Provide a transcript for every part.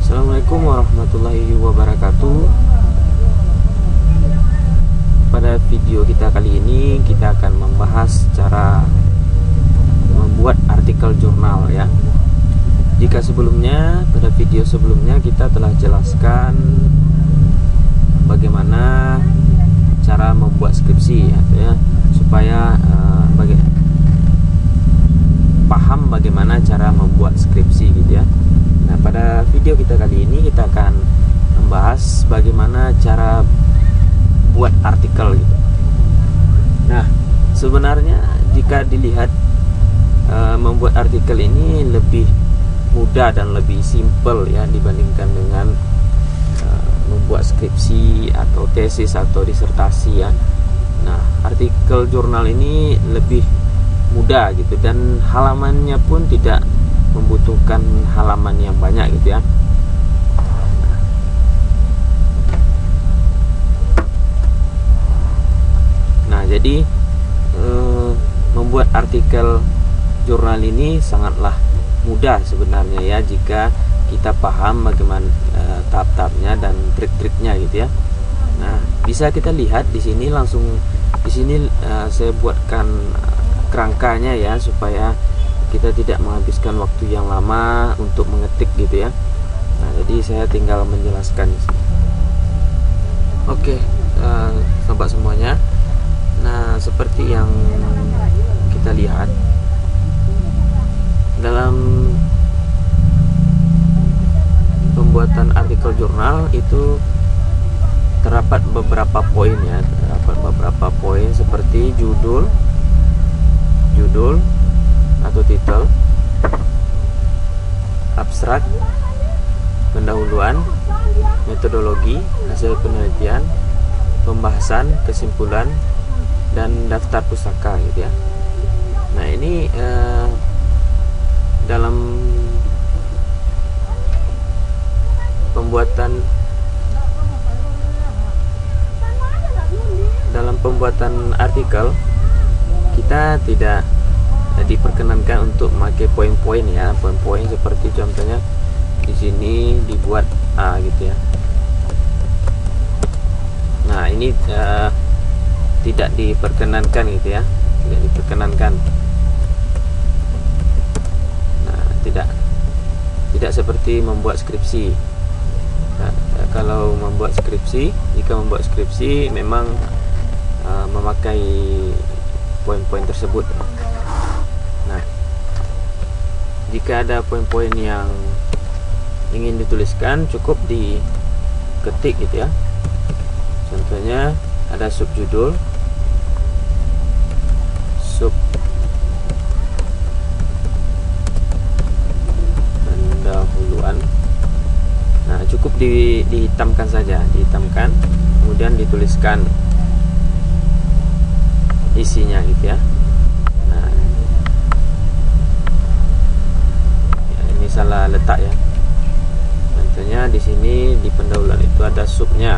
Assalamualaikum warahmatullahi wabarakatuh. Pada video kita kali ini kita akan membahas cara membuat artikel jurnal ya. Jika sebelumnya pada video sebelumnya kita telah jelaskan bagaimana cara membuat skripsi ya, supaya paham bagaimana cara membuat skripsi gitu ya. Nah, pada video kita kali ini kita akan membahas bagaimana cara buat artikel gitu. Nah, sebenarnya jika dilihat membuat artikel ini lebih mudah dan lebih simpel ya dibandingkan dengan membuat skripsi atau tesis atau disertasi ya. Nah, artikel jurnal ini lebih mudah gitu, dan halamannya pun tidak membutuhkan halaman yang banyak gitu ya. Nah, jadi membuat artikel jurnal ini sangatlah mudah sebenarnya ya, jika kita paham bagaimana tahap-tahapnya dan trik-triknya gitu ya. Nah, bisa kita lihat di sini langsung di sini saya buatkan kerangkanya ya, supaya kita tidak menghabiskan waktu yang lama untuk mengetik gitu ya. Nah, jadi saya tinggal menjelaskan di sini. Oke, sobat semuanya. Nah, seperti yang kita lihat dalam pembuatan artikel jurnal itu terdapat beberapa poin ya, terdapat beberapa poin seperti judul atau titel, abstrak, pendahuluan, metodologi, hasil penelitian, pembahasan, kesimpulan, dan daftar pustaka gitu ya. Nah, ini dalam pembuatan artikel kita tidak diperkenankan untuk memakai poin-poin ya, poin-poin seperti contohnya di sini dibuat A gitu ya. Nah, ini tidak diperkenankan gitu ya, tidak diperkenankan. Nah, tidak seperti membuat skripsi. Nah, kalau membuat skripsi, jika membuat skripsi memang memakai poin-poin tersebut. Nah, jika ada poin-poin yang ingin dituliskan, cukup diketik gitu ya. Contohnya ada subjudul, pendahuluan. Nah, cukup dihitamkan saja, dihitamkan, kemudian dituliskan isinya gitu ya. Nah, ya, ini salah letak ya. Contohnya di sini di pendahuluan itu ada subnya.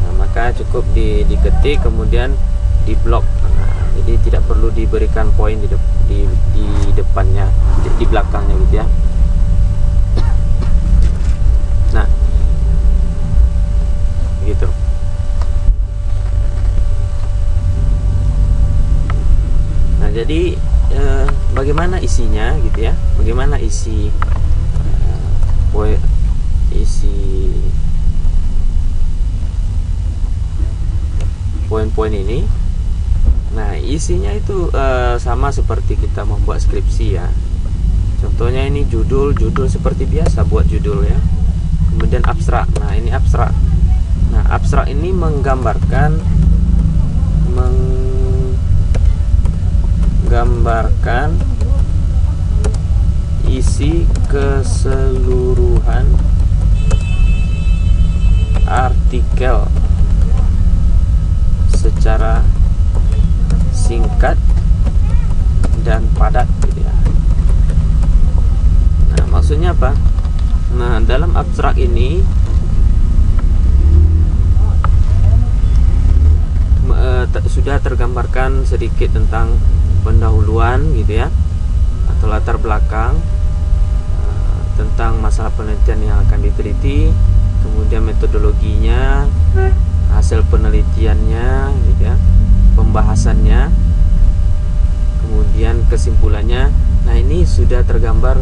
Nah, maka cukup diketik kemudian diblok. Nah, jadi tidak perlu diberikan poin di depannya, di belakangnya gitu ya. Nah, gitu. Nah, jadi bagaimana isinya gitu ya? Bagaimana isi poin-poin ini? Nah, isinya itu sama seperti kita membuat skripsi ya. Contohnya ini judul seperti biasa buat judul ya. Kemudian abstrak. Nah, ini abstrak. Nah, abstrak ini menggambarkan isi keseluruhan artikel secara singkat dan padat gitu ya. Nah, maksudnya apa? Nah, dalam abstrak ini sudah tergambarkan sedikit tentang pendahuluan gitu ya, atau latar belakang, tentang masalah penelitian yang akan diteliti, kemudian metodologinya, hasil penelitiannya, gitu ya, pembahasannya, kemudian kesimpulannya. Nah, ini sudah tergambar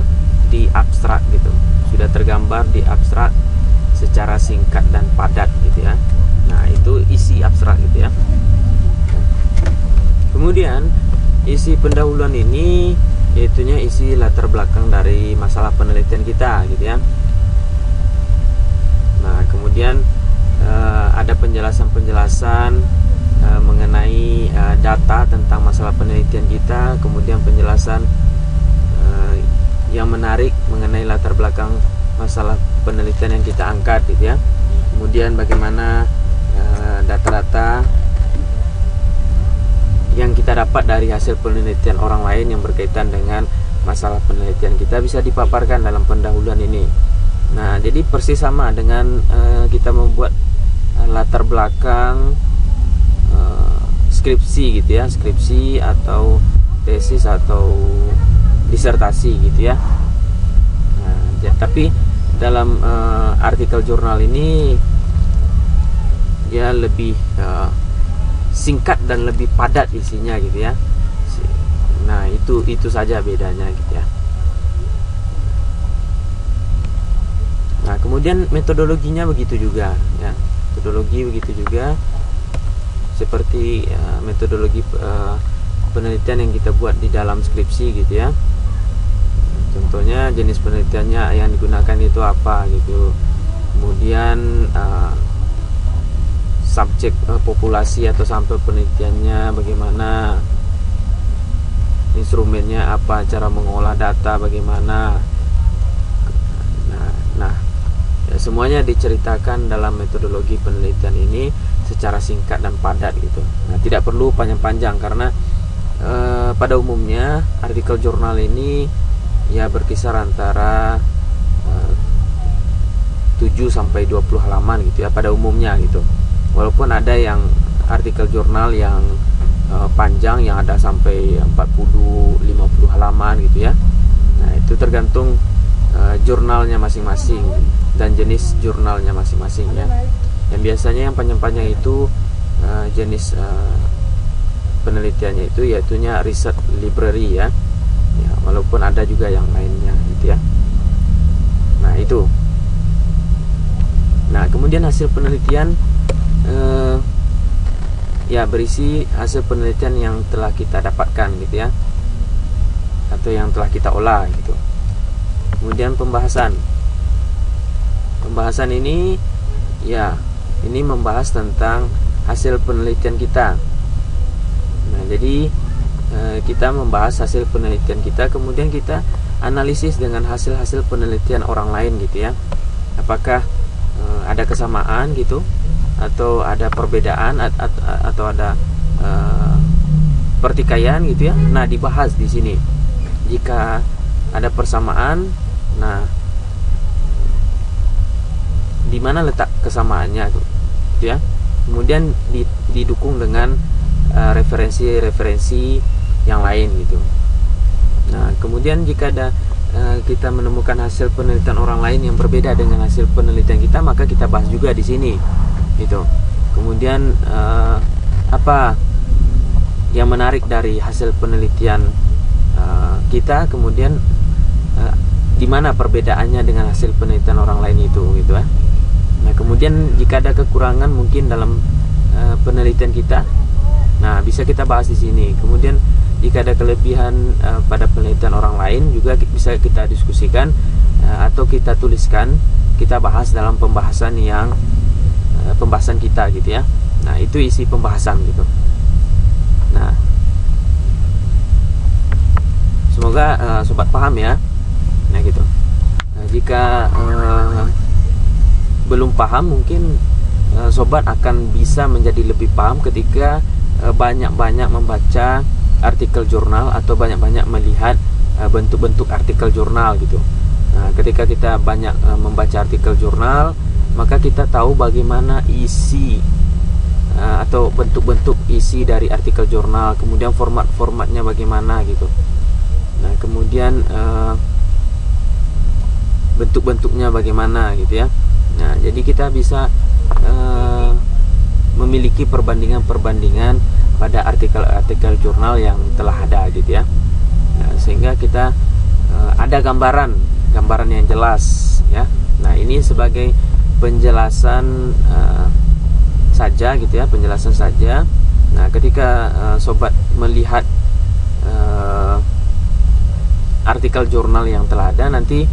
di abstrak gitu, sudah tergambar di abstrak secara singkat dan padat gitu ya. Nah, itu isi abstrak gitu ya. Kemudian isi pendahuluan ini yaitunya isi latar belakang dari masalah penelitian kita gitu ya. Nah, kemudian ada penjelasan-penjelasan mengenai data tentang masalah penelitian kita, kemudian penjelasan yang menarik mengenai latar belakang masalah penelitian yang kita angkat gitu ya. Kemudian bagaimana data-data yang kita dapat dari hasil penelitian orang lain yang berkaitan dengan masalah penelitian kita bisa dipaparkan dalam pendahuluan ini. Nah, jadi persis sama dengan kita membuat latar belakang skripsi gitu ya, skripsi atau tesis atau disertasi gitu ya. Nah, tapi dalam artikel jurnal ini ya lebih singkat dan lebih padat isinya gitu ya. Nah, itu saja bedanya gitu ya. Nah, kemudian metodologinya begitu juga ya. Metodologi begitu juga seperti metodologi penelitian yang kita buat di dalam skripsi gitu ya. Contohnya jenis penelitiannya yang digunakan itu apa gitu. Kemudian subjek populasi atau sampel penelitiannya bagaimana, instrumennya apa, cara mengolah data bagaimana. Nah, ya, semuanya diceritakan dalam metodologi penelitian ini secara singkat dan padat gitu. Nah, tidak perlu panjang-panjang karena pada umumnya artikel jurnal ini ya berkisar antara 7 sampai 20 halaman gitu ya pada umumnya gitu. Walaupun ada yang artikel jurnal yang panjang yang ada sampai 40-50 halaman gitu ya. Nah, itu tergantung jurnalnya masing-masing dan jenis jurnalnya masing-masing ya. Yang biasanya yang panjang-panjang itu jenis penelitiannya itu yaitunya research library ya. Ya, walaupun ada juga yang lainnya gitu ya. Nah, itu. Nah, kemudian hasil penelitian ya berisi hasil penelitian yang telah kita dapatkan gitu ya, atau yang telah kita olah gitu. Kemudian pembahasan ini ya ini membahas tentang hasil penelitian kita. Nah, jadi kita membahas hasil penelitian kita, kemudian kita analisis dengan hasil-hasil penelitian orang lain gitu ya. Apakah ada kesamaan gitu, atau ada perbedaan, atau ada pertikaian gitu ya. Nah, dibahas di sini. Jika ada persamaan, nah di mana letak kesamaannya gitu ya. Kemudian didukung dengan referensi-referensi yang lain gitu. Nah, kemudian jika ada kita menemukan hasil penelitian orang lain yang berbeda dengan hasil penelitian kita, maka kita bahas juga di sini gitu. Kemudian apa yang menarik dari hasil penelitian kita, kemudian di mana perbedaannya dengan hasil penelitian orang lain itu gitu ya. Nah, kemudian jika ada kekurangan mungkin dalam penelitian kita, nah bisa kita bahas di sini. Kemudian jika ada kelebihan pada penelitian orang lain juga bisa kita diskusikan atau kita tuliskan, kita bahas dalam pembahasan yang pembahasan kita gitu ya. Nah, itu isi pembahasan gitu. Nah, semoga sobat paham ya. Nah, gitu. Nah, jika belum paham, mungkin sobat akan bisa menjadi lebih paham ketika banyak-banyak membaca artikel jurnal atau banyak-banyak melihat bentuk-bentuk artikel jurnal gitu. Nah, ketika kita banyak membaca artikel jurnal, maka kita tahu bagaimana isi atau bentuk-bentuk isi dari artikel jurnal, kemudian format-formatnya bagaimana gitu. Nah, kemudian bentuk-bentuknya bagaimana gitu ya. Nah, jadi kita bisa memiliki perbandingan-perbandingan pada artikel-artikel jurnal yang telah ada gitu ya. Nah, sehingga kita ada gambaran yang jelas ya. Nah, ini sebagai penjelasan saja gitu ya, penjelasan saja. Nah, ketika sobat melihat artikel jurnal yang telah ada, nanti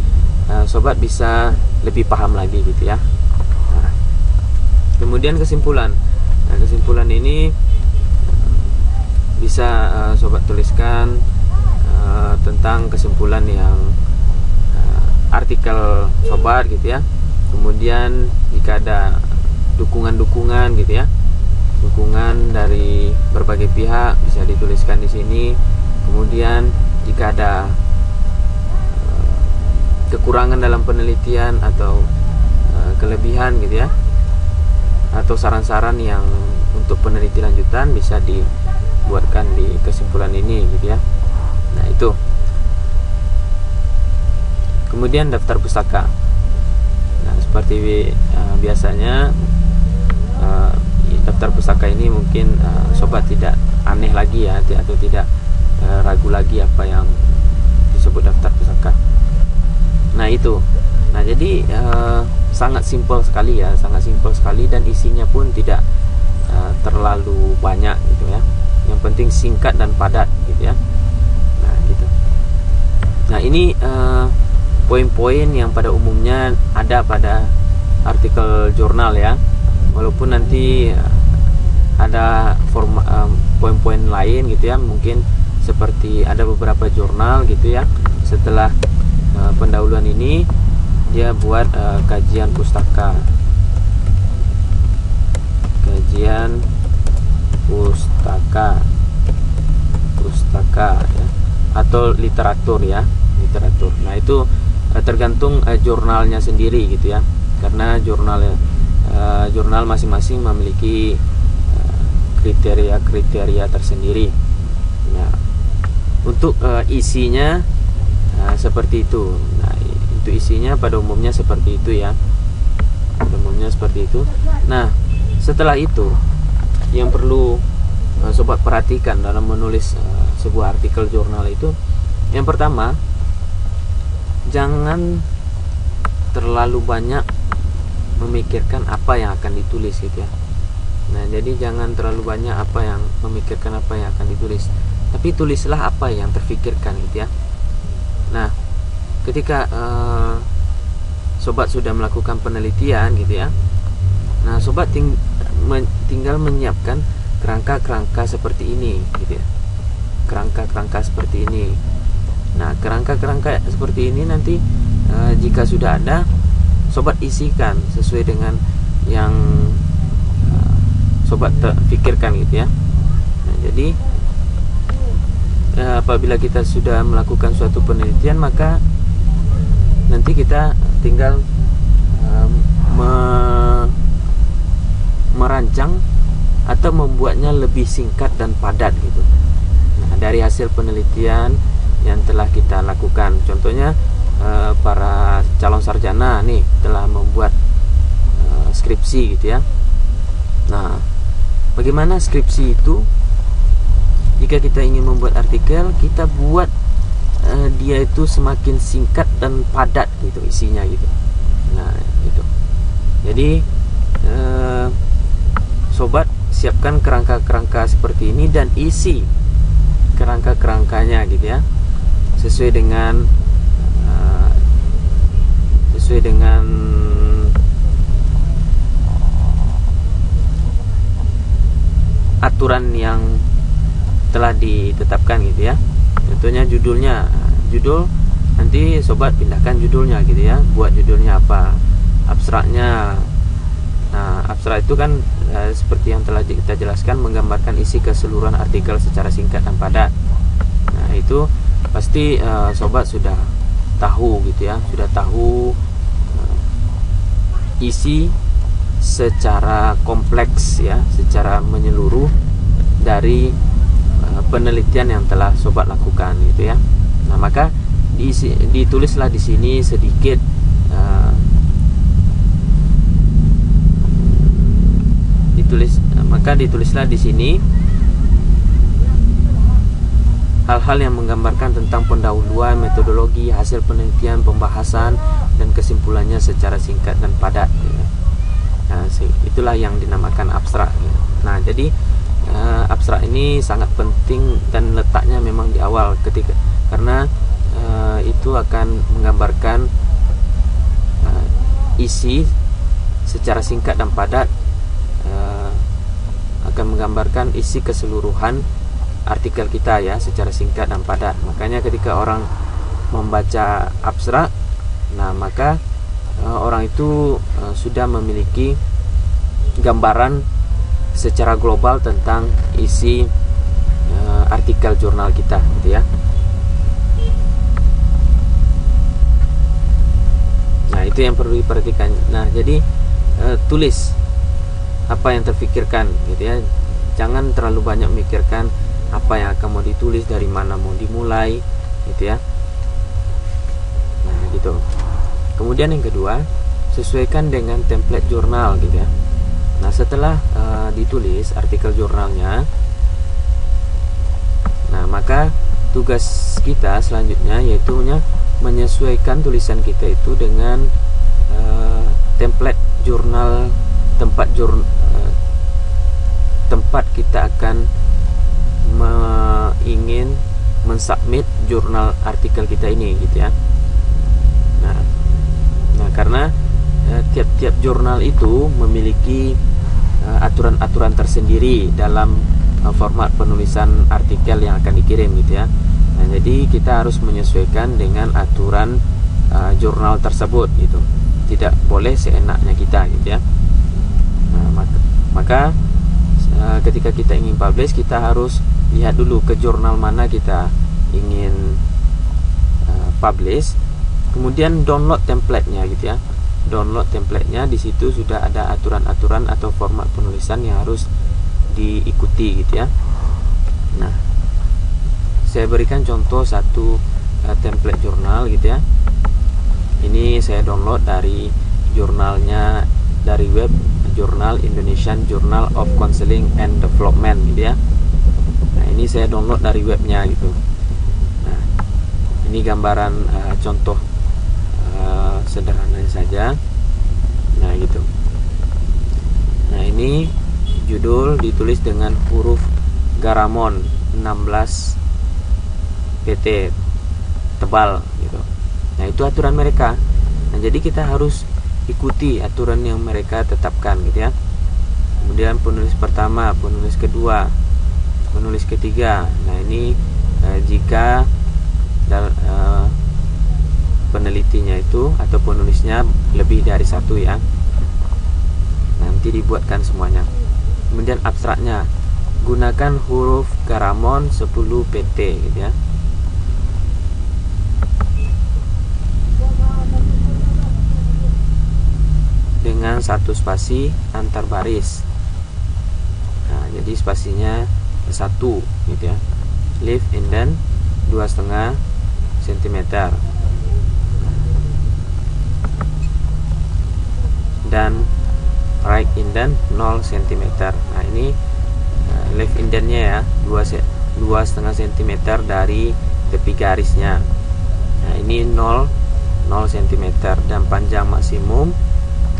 sobat bisa lebih paham lagi gitu ya. Nah, kemudian kesimpulan. Nah, kesimpulan ini bisa sobat tuliskan tentang kesimpulan yang artikel sobat gitu ya. Kemudian jika ada dukungan-dukungan gitu ya, dukungan dari berbagai pihak bisa dituliskan di sini. Kemudian jika ada kekurangan dalam penelitian atau kelebihan gitu ya, atau saran-saran yang untuk peneliti lanjutan, bisa dibuatkan di kesimpulan ini gitu ya. Nah, itu. Kemudian daftar pustaka. Nah, seperti biasanya daftar pustaka ini mungkin sobat tidak aneh lagi ya, atau tidak ragu lagi apa yang disebut daftar pustaka. Nah, itu. Nah, jadi sangat simpel sekali ya, sangat simpel sekali, dan isinya pun tidak terlalu banyak gitu ya. Yang penting singkat dan padat gitu ya. Nah, gitu. Nah, ini poin-poin yang pada umumnya ada pada artikel jurnal ya. Walaupun nanti ada poin-poin lain gitu ya, mungkin seperti ada beberapa jurnal gitu ya, setelah pendahuluan ini dia buat kajian pustaka, ya, atau literatur ya, literatur. Nah, itu tergantung jurnalnya sendiri gitu ya, karena jurnal masing-masing memiliki kriteria tersendiri. Nah, untuk isinya seperti itu. Nah, itu isinya pada umumnya seperti itu ya, pada umumnya seperti itu. Nah, setelah itu yang perlu sobat perhatikan dalam menulis sebuah artikel jurnal itu, yang pertama, jangan terlalu banyak memikirkan apa yang akan ditulis gitu ya. Nah, jadi jangan terlalu banyak memikirkan apa yang akan ditulis, tapi tulislah apa yang terfikirkan gitu ya. Nah, ketika sobat sudah melakukan penelitian gitu ya, nah sobat tinggal menyiapkan kerangka-kerangka seperti ini gitu ya, kerangka-kerangka seperti ini. Nah, kerangka-kerangka seperti ini nanti jika sudah ada, sobat isikan sesuai dengan yang sobat pikirkan gitu ya. Nah, jadi apabila kita sudah melakukan suatu penelitian, maka nanti kita tinggal merancang atau membuatnya lebih singkat dan padat gitu. Nah, dari hasil penelitian yang telah kita lakukan, contohnya para calon sarjana nih telah membuat skripsi gitu ya. Nah, bagaimana skripsi itu? Jika kita ingin membuat artikel, kita buat dia itu semakin singkat dan padat gitu isinya gitu. Nah, gitu. Jadi sobat siapkan kerangka-kerangka seperti ini dan isi kerangka-kerangkanya gitu ya, sesuai dengan aturan yang telah ditetapkan gitu ya. Contohnya judul nanti sobat pindahkan judulnya gitu ya, buat judulnya apa, abstraknya. Nah, abstrak itu kan seperti yang telah kita jelaskan, menggambarkan isi keseluruhan artikel secara singkat dan padat. Nah, itu pasti sobat sudah tahu gitu ya, sudah tahu isi secara kompleks ya, secara menyeluruh dari penelitian yang telah sobat lakukan gitu ya. Nah, maka ditulislah di sini sedikit maka ditulislah di sini hal-hal yang menggambarkan tentang pendahuluan, metodologi, hasil penelitian, pembahasan, dan kesimpulannya secara singkat dan padat. Nah, itulah yang dinamakan abstrak. Nah, jadi abstrak ini sangat penting dan letaknya memang di awal karena itu akan menggambarkan isi secara singkat dan padat, akan menggambarkan isi keseluruhan artikel kita ya secara singkat dan padat. Makanya ketika orang membaca abstrak, nah maka orang itu sudah memiliki gambaran secara global tentang isi artikel jurnal kita gitu ya. Nah, itu yang perlu diperhatikan. Nah, jadi tulis apa yang terfikirkan gitu ya. Jangan terlalu banyak memikirkan apa yang akan mau ditulis, dari mana mau dimulai gitu ya. Nah, gitu. Kemudian yang kedua, sesuaikan dengan template jurnal gitu ya. Nah, setelah ditulis artikel jurnalnya, nah maka tugas kita selanjutnya yaitu menyesuaikan tulisan kita itu dengan template jurnal, tempat kita akan ingin mensubmit jurnal artikel kita ini gitu ya. Nah karena tiap-tiap jurnal itu memiliki aturan-aturan tersendiri dalam format penulisan artikel yang akan dikirim gitu ya. Nah, jadi kita harus menyesuaikan dengan aturan jurnal tersebut gitu. Tidak boleh seenaknya kita gitu ya. Nah, maka ketika kita ingin publish, kita harus lihat dulu ke jurnal mana kita ingin publish, kemudian download template-nya gitu ya. Download template-nya, di situ sudah ada aturan-aturan atau format penulisan yang harus diikuti gitu ya. Nah, saya berikan contoh satu template jurnal gitu ya. Ini saya download dari jurnalnya, dari web jurnal Indonesian Journal of Counseling and Development gitu ya. Nah, ini saya download dari webnya gitu. Nah, ini gambaran contoh sederhananya saja. Nah, gitu. Nah, ini judul ditulis dengan huruf Garamond 16 PT tebal gitu. Nah, itu aturan mereka. Nah, jadi kita harus ikuti aturan yang mereka tetapkan gitu ya. Kemudian penulis pertama, penulis kedua, penulis ketiga. Nah, ini jika penelitinya itu atau penulisnya lebih dari satu ya, nanti dibuatkan semuanya. Kemudian abstraknya, gunakan huruf Garamond 10 PT gitu ya. Dengan satu spasi antar baris. Nah, jadi spasinya 1 gitu ya. Left indent 2,5 cm dan right indent 0 cm. Nah, ini left indentnya ya 2,5 cm dari tepi garisnya. Nah, ini 0 cm dan panjang maksimum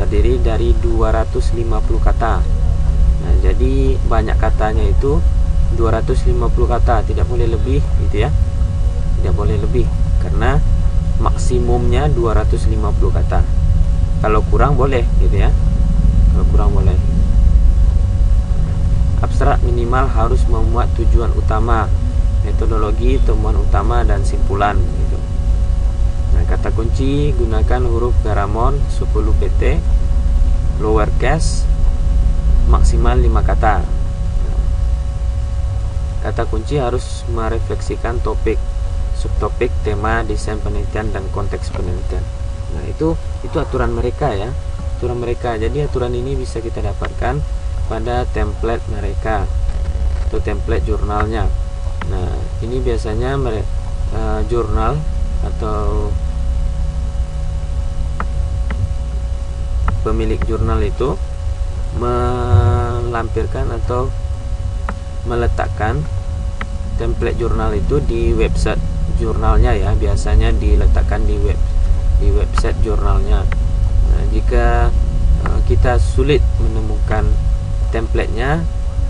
terdiri dari 250 kata. Nah, jadi banyak katanya itu 250 kata, tidak boleh lebih gitu ya. Tidak boleh lebih karena maksimumnya 250 kata. Kalau kurang boleh gitu ya. Kalau kurang boleh. Abstrak minimal harus memuat tujuan utama, metodologi, temuan utama, dan simpulan gitu. Nah, kata kunci gunakan huruf Garamond 10 PT, lowercase, maksimal 5 kata. Kata kunci harus merefleksikan topik, subtopik, tema, desain penelitian, dan konteks penelitian. Nah, itu aturan mereka ya, aturan mereka. Jadi aturan ini bisa kita dapatkan pada template mereka atau template jurnalnya. Nah, ini biasanya jurnal atau pemilik jurnal itu melampirkan atau meletakkan template jurnal itu di website jurnalnya ya. Biasanya diletakkan di website jurnalnya. Nah, jika kita sulit menemukan templatenya,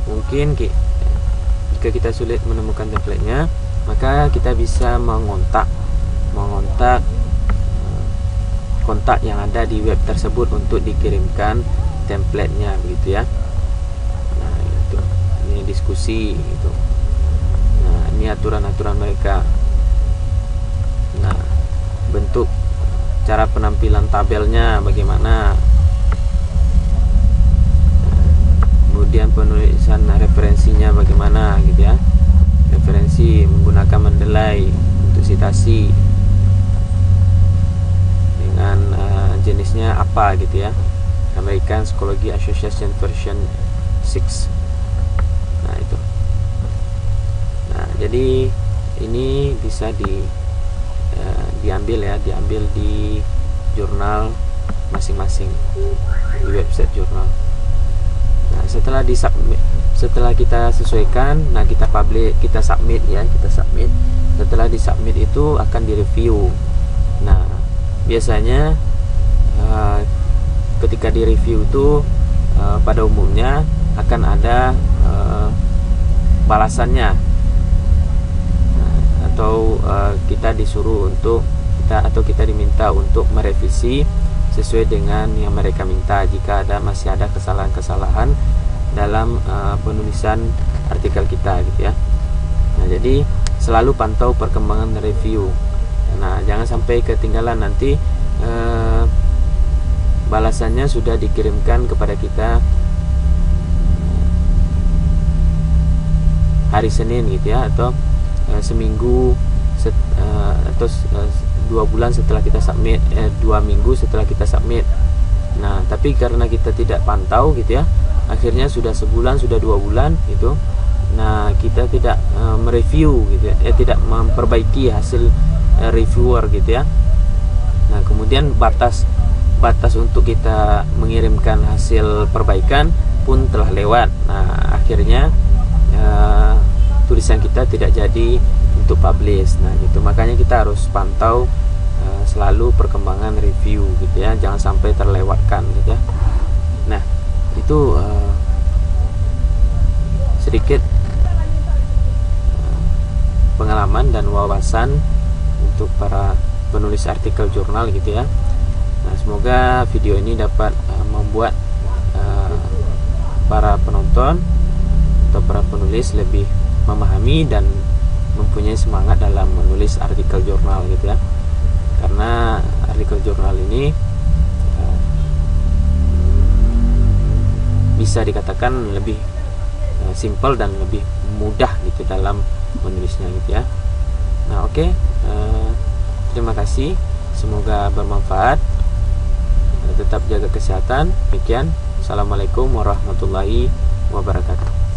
mungkin jika kita sulit menemukan templatenya, maka kita bisa mengontak kontak yang ada di web tersebut untuk dikirimkan templatenya, begitu ya. Nah, itu ini diskusi gitu. Nah, ini aturan-aturan mereka. Nah, bentuk cara penampilan tabelnya bagaimana, kemudian penulisan referensinya bagaimana gitu ya. Referensi menggunakan Mendeley untuk citasi dengan jenisnya apa gitu ya. American Psychology Association version 6. Nah, itu. Nah, jadi ini bisa diambil di jurnal masing-masing, di website jurnal. Nah, setelah kita sesuaikan, nah kita submit. Setelah disubmit itu akan direview. Nah, biasanya ketika direview itu pada umumnya akan ada balasannya. Atau kita disuruh kita diminta untuk merevisi sesuai dengan yang mereka minta jika masih ada kesalahan-kesalahan dalam penulisan artikel kita gitu ya. Nah, jadi selalu pantau perkembangan review. Nah, jangan sampai ketinggalan, nanti balasannya sudah dikirimkan kepada kita hari Senin gitu ya, atau seminggu atau 2 bulan setelah kita submit, 2 minggu setelah kita submit. Nah, tapi karena kita tidak pantau gitu ya, akhirnya sudah sebulan, sudah 2 bulan gitu. Nah, kita tidak mereview gitu ya, tidak memperbaiki hasil reviewer gitu ya. Nah, kemudian batas untuk kita mengirimkan hasil perbaikan pun telah lewat. Nah, akhirnya tulisan kita tidak jadi untuk publish. Nah, gitu. Makanya kita harus pantau selalu perkembangan review gitu ya, jangan sampai terlewatkan gitu ya. Nah, itu sedikit pengalaman dan wawasan untuk para penulis artikel jurnal gitu ya. Nah, semoga video ini dapat membuat para penonton atau para penulis lebih memahami dan mempunyai semangat dalam menulis artikel jurnal gitu ya. Karena artikel jurnal ini bisa dikatakan lebih simple dan lebih mudah gitu dalam menulisnya gitu ya. Nah, oke. Terima kasih, semoga bermanfaat. Tetap jaga kesehatan. Demikian, assalamualaikum warahmatullahi wabarakatuh.